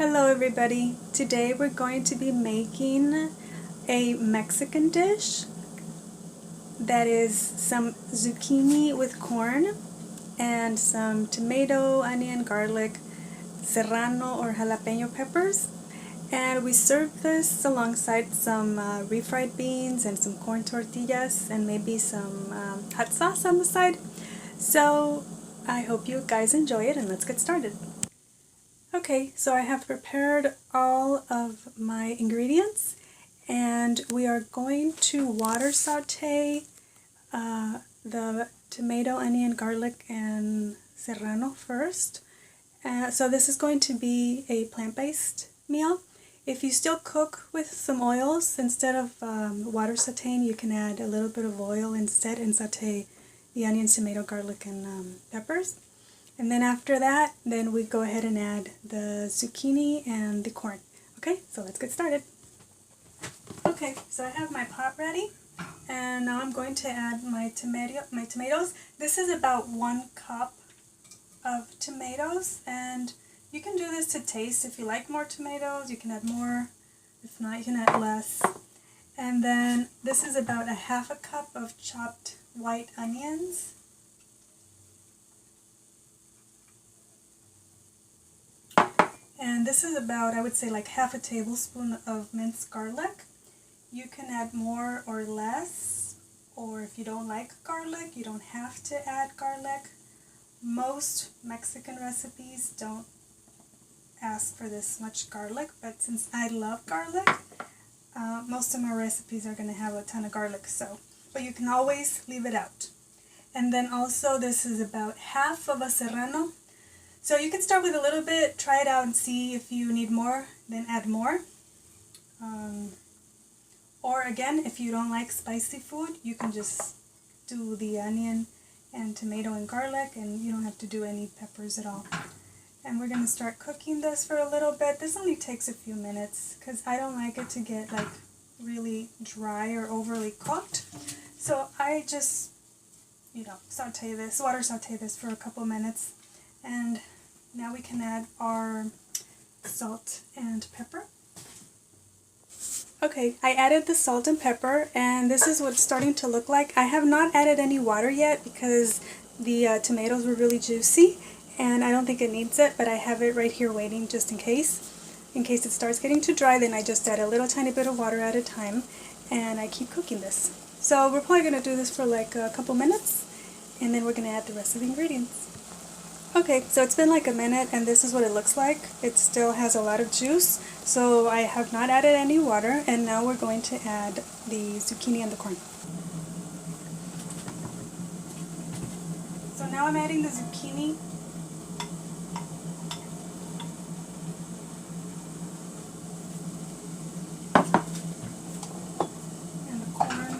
Hello everybody! Today we're going to be making a Mexican dish that is some zucchini with corn and some tomato, onion, garlic, serrano or jalapeño peppers, and we serve this alongside some refried beans and some corn tortillas and maybe some hot sauce on the side. So I hope you guys enjoy it, and let's get started. Okay, so I have prepared all of my ingredients, and we are going to water saute the tomato, onion, garlic, and serrano first. So this is going to be a plant-based meal. If you still cook with some oils, instead of water sauteing, you can add a little bit of oil instead and saute the onions, tomato, garlic, and peppers. And then after that, then we go ahead and add the zucchini and the corn. Okay, so let's get started. Okay, so I have my pot ready, and now I'm going to add my tomatoes. This is about 1 cup of tomatoes, and you can do this to taste. If you like more tomatoes, you can add more. If not, you can add less. And then this is about 1/2 cup of chopped white onions. And this is about, I would say, like 1/2 tablespoon of minced garlic. You can add more or less, or if you don't like garlic, you don't have to add garlic. Most Mexican recipes don't ask for this much garlic, but since I love garlic, most of my recipes are going to have a ton of garlic, but you can always leave it out. And then also this is about 1/2 of a serrano. So you can start with a little bit, try it out and see if you need more, then add more. Or again, if you don't like spicy food, you can just do the onion and tomato and garlic, and you don't have to do any peppers at all. And we're going to start cooking this for a little bit. This only takes a few minutes because I don't like it to get like really dry or overly cooked. So I just, water saute this for a couple minutes. And now we can add our salt and pepper. Okay, I added the salt and pepper, and this is what it's starting to look like. I have not added any water yet because the tomatoes were really juicy, and I don't think it needs it, but I have it right here waiting just in case. In case it starts getting too dry, then I just add a little tiny bit of water at a time, and I keep cooking this. So we're probably going to do this for like a couple minutes, and then we're going to add the rest of the ingredients. Okay, so it's been like a minute, and this is what it looks like. It still has a lot of juice, so I have not added any water, and now we're going to add the zucchini and the corn. So now I'm adding the zucchini. And the corn.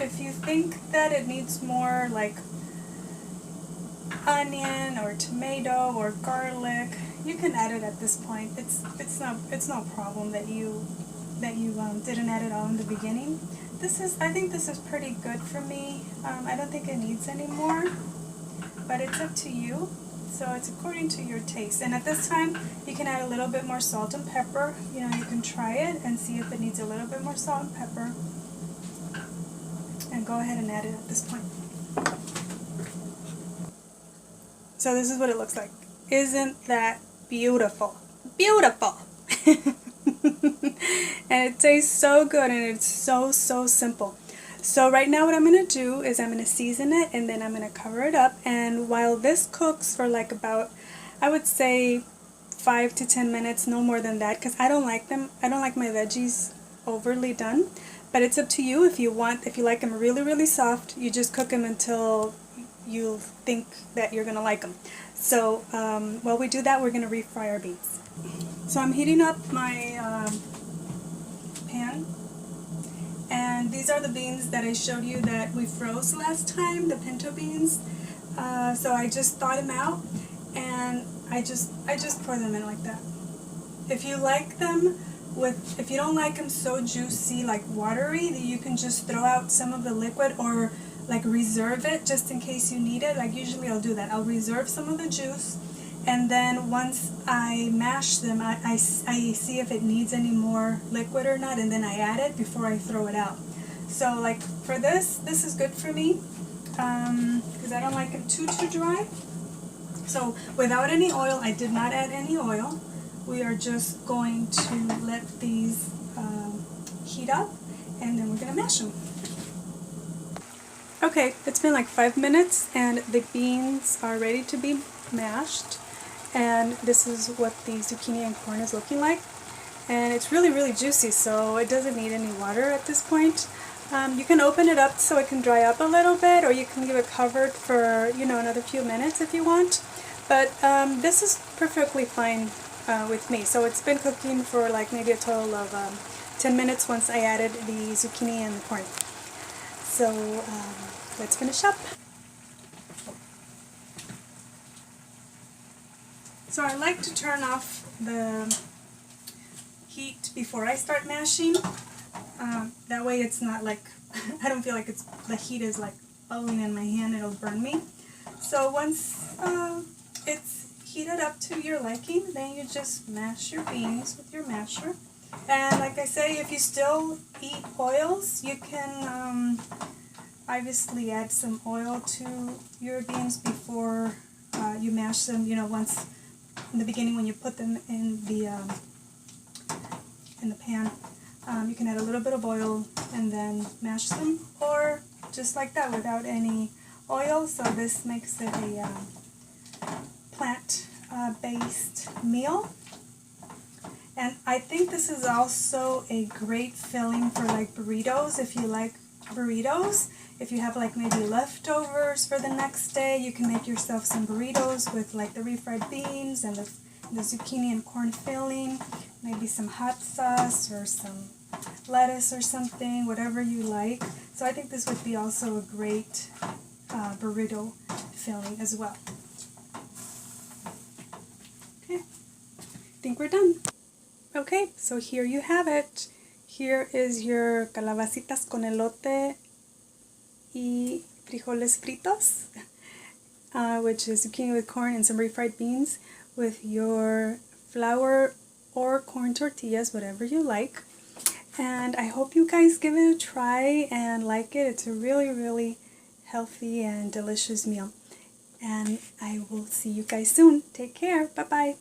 If you think that it needs more like onion or tomato or garlic, you can add it at this point. It's no problem that you didn't add it all in the beginning. I think this is pretty good for me. I don't think it needs any more, but it's up to you. So it's according to your taste. And at this time, you can add a little bit more salt and pepper. You can try it and see if it needs a little bit more salt and pepper. And go ahead and add it at this point. So this is what it looks like. Isn't that beautiful? Beautiful! And it tastes so good, and it's so simple. So right now what I'm going to do is I'm going to season it, and then I'm going to cover it up. And while this cooks for like about, I would say 5 to 10 minutes, no more than that, because I don't like my veggies overly done. But it's up to you. If you like them really soft, you just cook them until you'll think that you're gonna like them. So while we do that, we're gonna refry our beans. So I'm heating up my pan, and these are the beans that I showed you that we froze last time, the pinto beans. So I just thawed them out, and I just pour them in like that. If you like them if you don't like them so juicy, like watery, you can just throw out some of the liquid, or like reserve it just in case you need it. Like usually I'll do that. I'll reserve some of the juice, and then once I mash them, I see if it needs any more liquid or not, and then I add it before I throw it out. So like for this is good for me, because I don't like them too dry. So without any oil, I did not add any oil. We are just going to let these heat up, and then we're going to mash them. Okay, it's been like 5 minutes, and the beans are ready to be mashed. And this is what the zucchini and corn is looking like. And it's really juicy, so it doesn't need any water at this point. You can open it up so it can dry up a little bit, or you can leave it covered for, another few minutes if you want. But this is perfectly fine with me. So it's been cooking for like maybe a total of 10 minutes once I added the zucchini and the corn. So let's finish up. So I like to turn off the heat before I start mashing. That way it's not like, I don't feel like the heat is like bubbling in my hand, it'll burn me. So once it's heated up to your liking, then you just mash your beans with your masher. And like I say, if you still eat oils, you can obviously add some oil to your beans before you mash them, once in the beginning when you put them in the pan. You can add a little bit of oil and then mash them, or just like that without any oil. So this makes it a plant-based meal. And I think this is also a great filling for like burritos. If you like burritos, if you have like maybe leftovers for the next day, you can make yourself some burritos with like the refried beans and the zucchini and corn filling, maybe some hot sauce or some lettuce or something, whatever you like. So I think this would be also a great burrito filling as well. Okay, I think we're done. Okay, so here you have it. Here is your calabacitas con elote y frijoles fritos, which is zucchini with corn and some refried beans with your flour or corn tortillas, whatever you like. And I hope you guys give it a try and like it. It's a really healthy and delicious meal. And I will see you guys soon. Take care. Bye-bye.